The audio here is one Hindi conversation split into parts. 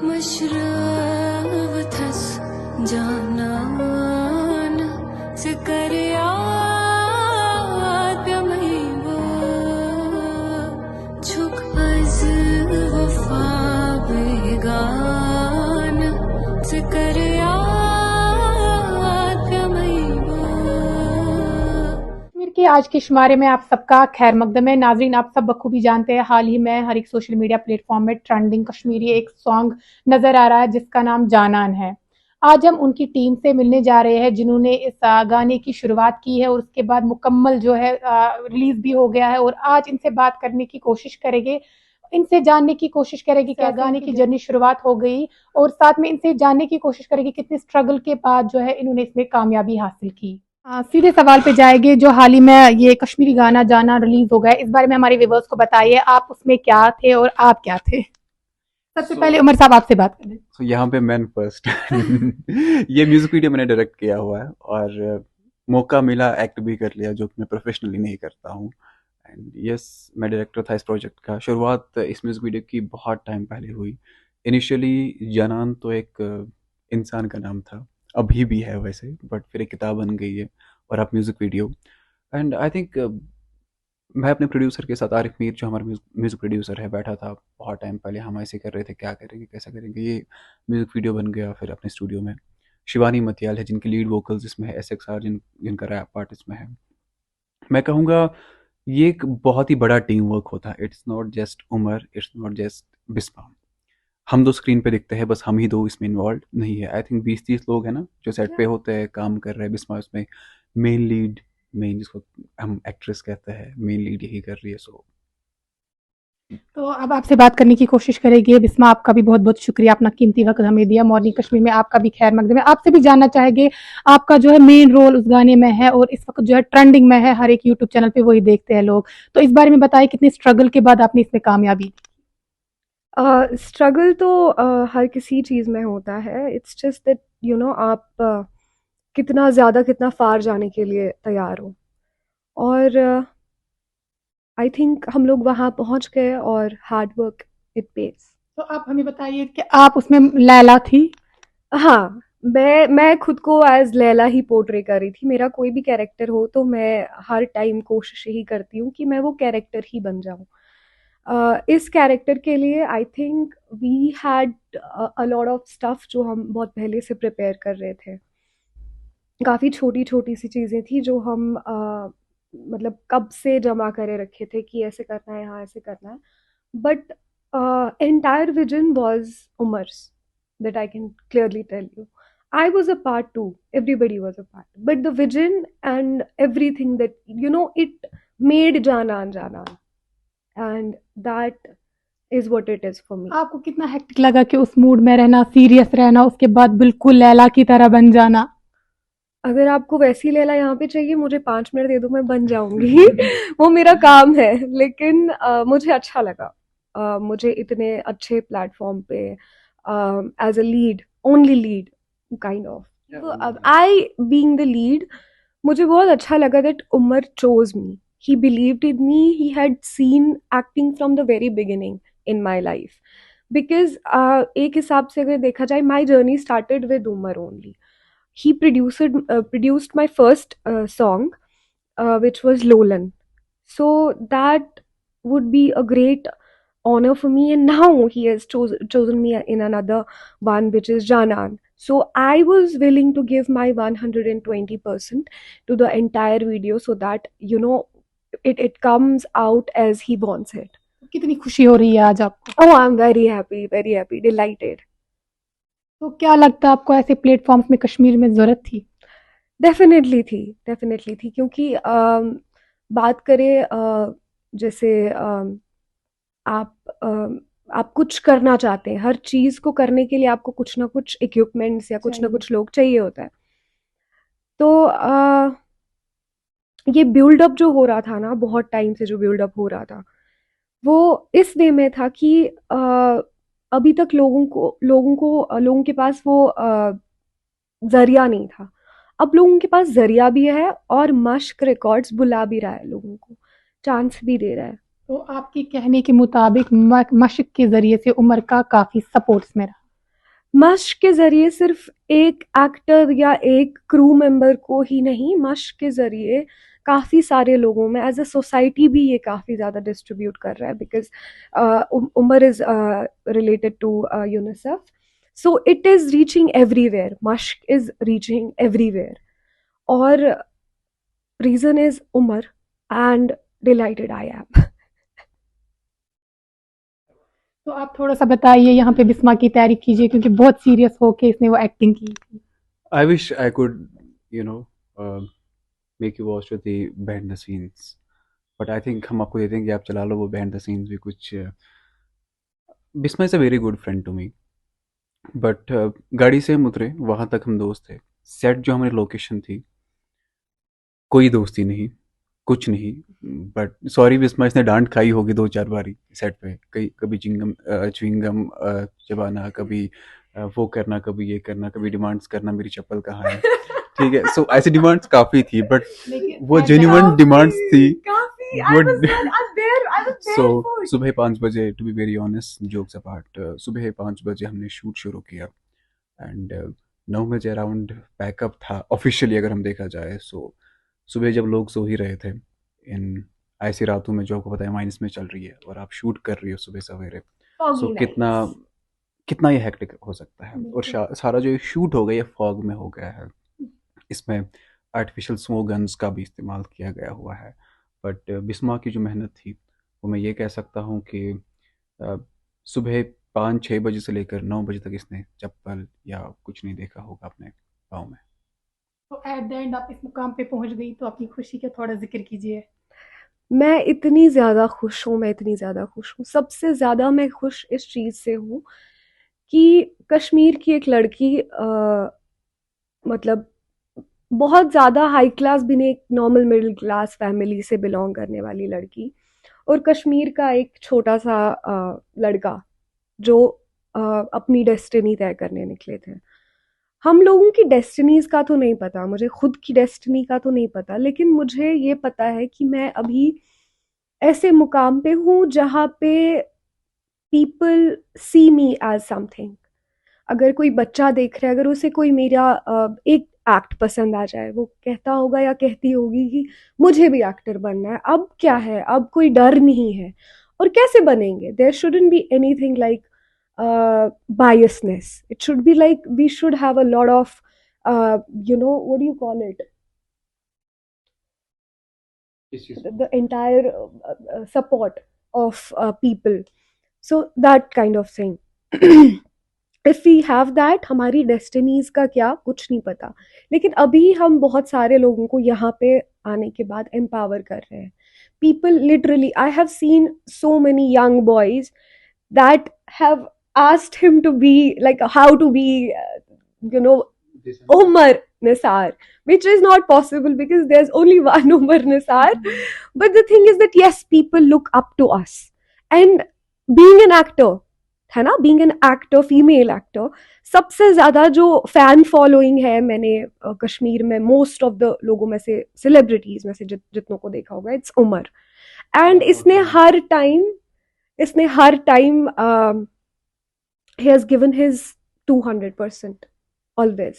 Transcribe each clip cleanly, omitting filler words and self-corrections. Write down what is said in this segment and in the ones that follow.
मशरब थस जानान ज़िक्र-याद महबूब झुक अज़ वफ़ा बेगान ज़िक्र-याद महबूब। कश्मीर के आज के शुमारे में आप सबका खैर मकदम है। नाजरीन, आप सब बखूबी जानते हैं, हाल ही में हर एक सोशल मीडिया प्लेटफॉर्म में ट्रेंडिंग कश्मीरी एक सॉन्ग नजर आ रहा है जिसका नाम जानान है। आज हम उनकी टीम से मिलने जा रहे हैं जिन्होंने इस गाने की शुरुआत की है और उसके बाद मुकम्मल जो है रिलीज भी हो गया है। और आज इनसे बात करने की कोशिश करेंगे, इनसे जानने की कोशिश करेंगे कि गाने की जर्नी शुरुआत हो गई और साथ में इनसे जानने की कोशिश करेंगे कितने स्ट्रगल के बाद जो है इन्होंने इसमें कामयाबी हासिल की। सीधे सवाल पे जाएंगे, जो हाल ही में ये कश्मीरी गाना जाना रिलीज हो गया, इस बारे में हमारे व्यूअर्स को बताइए, आप उसमें क्या थे और आप क्या थे। सबसे पहले उमर साहब आपसे बात करें। यहाँ पे मैन फर्स्ट ये म्यूजिक वीडियो मैंने डायरेक्ट किया हुआ है और मौका मिला एक्ट भी कर लिया, जो कि मैं प्रोफेशनली नहीं करता हूँ। एंड यस, मैं डायरेक्टर था इस प्रोजेक्ट का। शुरुआत इस म्यूजिक वीडियो की बहुत टाइम पहले हुई। इनिशियली जानान तो एक इंसान का नाम था, अभी भी है वैसे, बट फिर एक किताब बन गई है और अब music video. And I think मैं अपने प्रोड्यूसर के साथ, आरिफ मीर जो हमारा म्यूज़िक प्रोड्यूसर है, बैठा था बहुत टाइम पहले। हम ऐसे कर रहे थे क्या करेंगे कैसा करेंगे, ये म्यूज़िक वीडियो बन गया फिर अपने स्टूडियो में। शिवानी मतियाल है जिनकी लीड वोकल्स इसमें है, SXR जिनका रैप पार्ट इसमें है। मैं कहूँगा ये एक बहुत ही बड़ा टीम वर्क होता है। It's not just Umar, it's not just Bisma. हम दो स्क्रीन पे दिखते हैं, बस हम ही दो इसमें इन्वॉल्व नहीं है। आई थिंक 20-30 लोग हैं ना जो सेट पे होते हैं, काम कर रहे हैं। बिस्मा उसमें मेन लीड, मेन जिसको हम एक्ट्रेस कहते हैं, मेन लीड यही कर रही है। सो तो अब आपसे बात करने की कोशिश करेंगे। बिस्मा, आपका भी बहुत बहुत शुक्रिया, अपना कीमती वक्त हमें दिया। मॉर्निंग कश्मीर में आपका भी खैर मकदम है। आपसे भी जानना चाहेंगे, आपका जो है मेन रोल उस गाने में है और इस वक्त जो है ट्रेंडिंग में है, हर एक यूट्यूब चैनल पे वही देखते हैं लोग। तो इस बारे में बताइए, कितने स्ट्रगल के बाद आपने इसमें कामयाबी। स्ट्रगल तो हर किसी चीज़ में होता है। इट्स जस्ट दैट आप कितना ज़्यादा कितना फार जाने के लिए तैयार हो, और आई थिंक हम लोग वहाँ पहुँच गए और हार्ड वर्क इट पेज। तो आप हमें बताइए कि आप उसमें लैला थी। हाँ, मैं खुद को एज लैला ही पोर्ट्रे कर रही थी। मेरा कोई भी कैरेक्टर हो तो मैं हर टाइम कोशिश यही करती हूँ कि मैं वो कैरेक्टर ही बन जाऊँ। इस कैरेक्टर के लिए I think we had a lot of stuff जो हम बहुत पहले से प्रिपेयर कर रहे थे। काफ़ी छोटी छोटी सी चीज़ें थी जो हम मतलब कब से जमा करे रखे थे कि ऐसे करना है, हाँ ऐसे करना है। But entire vision was Umar's, that I can clearly tell you. I was a part too. Everybody was a part. But the vision and everything that, it made Janan Janan. And that is what it is for me. आपको कितना हेक्टिक लगा कि उस मूड में रहना, सीरियस रहना, उसके बाद बिल्कुल लैला की तरह बन जाना। अगर आपको वैसी लैला यहाँ पे चाहिए, मुझे 5 मिनट दे दो, मैं बन जाऊंगी। वो मेरा काम है। लेकिन मुझे अच्छा लगा। मुझे इतने अच्छे प्लेटफॉर्म पे as a lead, only lead kind of. Yeah, So I being the lead, मुझे बहुत अच्छा लगा that Umar chose me. He believed in me. He had seen acting from the very beginning in my life. Because एक हिसाब से अगर देखा जाए, my journey started with Umar only. He produced my first song, which was Lolan. So that would be a great honor for me, and now he has chosen me in another one, which is Janan. So I was willing to give my 120% to the entire video so that it comes out as he wants it. कितनी खुशी हो रही है आज आपको। Oh, I'm very happy, delighted. तो क्या लगता है आपको, ऐसे प्लेटफॉर्म्स में कश्मीर में जरूरत थी। डेफिनेटली थी क्योंकि बात करें जैसे आप कुछ करना चाहते हैं, हर चीज़ को करने के लिए आपको कुछ ना कुछ इक्विपमेंट्स या कुछ ना कुछ लोग चाहिए होता है। तो ये बिल्डअप जो हो रहा था ना, बहुत टाइम से जो बिल्डअप हो रहा था, वो इस वे में था कि अभी तक लोगों के पास वो जरिया नहीं था। अब लोगों के पास जरिया भी है और मश्क रिकॉर्ड्स बुला भी रहा है, लोगों को चांस भी दे रहा है। तो आपके कहने के मुताबिक मशक के जरिए से उमर का काफी सपोर्ट्स में रहा। मश्क के ज़रिए सिर्फ एक एक्टर या एक क्रू मेंबर को ही नहीं, मश्क के ज़रिए काफ़ी सारे लोगों में एज अ सोसाइटी भी ये काफ़ी ज़्यादा डिस्ट्रीब्यूट कर रहा है, because Umar is related to UNICEF, so it is reaching everywhere, Musk is reaching everywhere, और reason is Umar, and delighted I am. तो आप थोड़ा सा बताइए यहाँ पे बिस्मा की तारीफ कीजिए, क्योंकि बहुत सीरियस होके इसने वो एक्टिंग की थी। I wish I could, you know, make you watch with the behind the scenes. But I think हम आपको दे देंगे, आप चला लो वो behind the scenes भी कुछ. Bisma is a very good friend to me. But गाड़ी से हम उतरे, वहाँ तक हम दोस्त थे. सेट जो हमारी लोकेशन थी, कोई दोस्ती नहीं, कुछ नहीं. बट सॉरी बिस्मा, इसने डांट खाई होगी 2-4 बारी सेट पे. कई कभी च्युइंगम चबाना, कभी वो करना, कभी ये करना, कभी डिमांड्स करना मेरी चप्पल कहाँ है. ठीक है, सो ऐसी डिमांड्स काफ़ी थी, बट वो जेन्युइन डिमांड्स थी. सो सुबह 5 बजे, to be very honest, jokes apart, सुबह 5 बजे हमने शूट शुरू किया. एंड 9 बजे अराउंड पैकअप था ऑफिशियली, अगर हम देखा जाए. सो सुबह जब लोग सो ही रहे थे, इन ऐसी रातों में जो आपको पता है माइनस में चल रही है, और आप शूट कर रही हो सुबह सवेरे, सो कितना कितना ये हेक्टिक हो सकता है. और सारा जो शूट हो गया ये फॉग में हो गया है. इसमें आर्टिफिशियल स्मोक गन्स का भी इस्तेमाल किया गया हुआ है. बट बिस्मा की जो मेहनत थी, वो मैं ये कह सकता हूँ कि सुबह 5-6 बजे से लेकर 9 बजे तक इसने चप्पल या कुछ नहीं देखा होगा अपने पाँव में. तो एट द एंड आप इस मुकाम पे पहुंच गई, तो अपनी खुशी का थोड़ा जिक्र कीजिए। मैं इतनी ज़्यादा खुश हूँ, मैं इतनी ज़्यादा खुश हूँ. सबसे ज़्यादा मैं खुश इस चीज़ से हूँ कि कश्मीर की एक लड़की, मतलब बहुत ज़्यादा हाई क्लास भी नहीं, एक नॉर्मल मिडिल क्लास फैमिली से बिलोंग करने वाली लड़की, और कश्मीर का एक छोटा सा लड़का जो अपनी डेस्टिनी तय करने निकले थे. हम लोगों की डेस्टिनीज का तो नहीं पता, मुझे खुद की डेस्टिनी का तो नहीं पता, लेकिन मुझे ये पता है कि मैं अभी ऐसे मुकाम पे हूँ जहाँ पे people see me as something. अगर कोई बच्चा देख रहा है, अगर उसे कोई मेरा एक एक्ट पसंद आ जाए, वो कहता होगा या कहती होगी कि मुझे भी एक्टर बनना है. अब क्या है, अब कोई डर नहीं है. और कैसे बनेंगे? There shouldn't be anything like biasness. It should be like we should have a lot of, what do you call it? The entire support of people. So that kind of thing. If we have that, हमारी डेस्टिनीज का क्या कुछ नहीं पता. लेकिन अभी हम बहुत सारे लोगों को यहाँ पे आने के बाद एम्पावर कर रहे हैं. People literally, I have seen so many young boys that have asked him to be like how to be, Umar Nisar, which is not possible because there's only one Umar Nisar. But the thing is that yes, people look up to us, and being an actor, है ना, being an actor, female actor, सबसे ज़्यादा जो फैन फॉलोइंग है मैंने कश्मीर में मोस्ट ऑफ द लोगों में से, सेलिब्रिटीज में से जितनों को देखा होगा, इट्स उमर. एंड इसने हर time he has given his 200% always.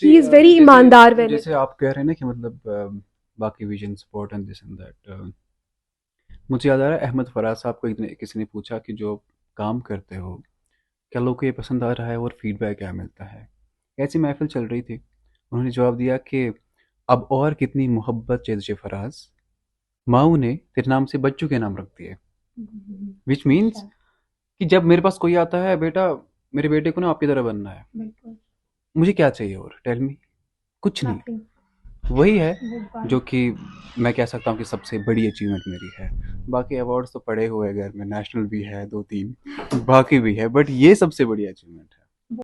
He is very ईमानदार when जैसे आप कह रहे हैं ना कि मतलब बाकी vision support and this and that, मुझे याद आ रहा है अहमद फराज साहब को किसी ने पूछा कि जो काम करते हो क्या लोगों को ये पसंद आ रहा है और फीडबैक क्या मिलता है. ऐसी महफिल चल रही थी, उन्होंने जवाब दिया कि अब और कितनी मोहब्बत चेज़े फराज, माँ ने तेरे नाम से बच्चों के नाम रख दिए. विच मीन्स कि जब मेरे पास कोई आता है, बेटा मेरे बेटे को ना आपकी तरह बनना है, मुझे क्या चाहिए और, टेल मी, कुछ नहीं. वही है जो कि मैं कह सकता हूँ कि सबसे बड़ी अचीवमेंट मेरी है. बाकी अवार्ड्स तो पड़े हुए घर में, नेशनल भी है 2-3, बाकी भी है, बट ये सबसे बड़ी अचीवमेंट है.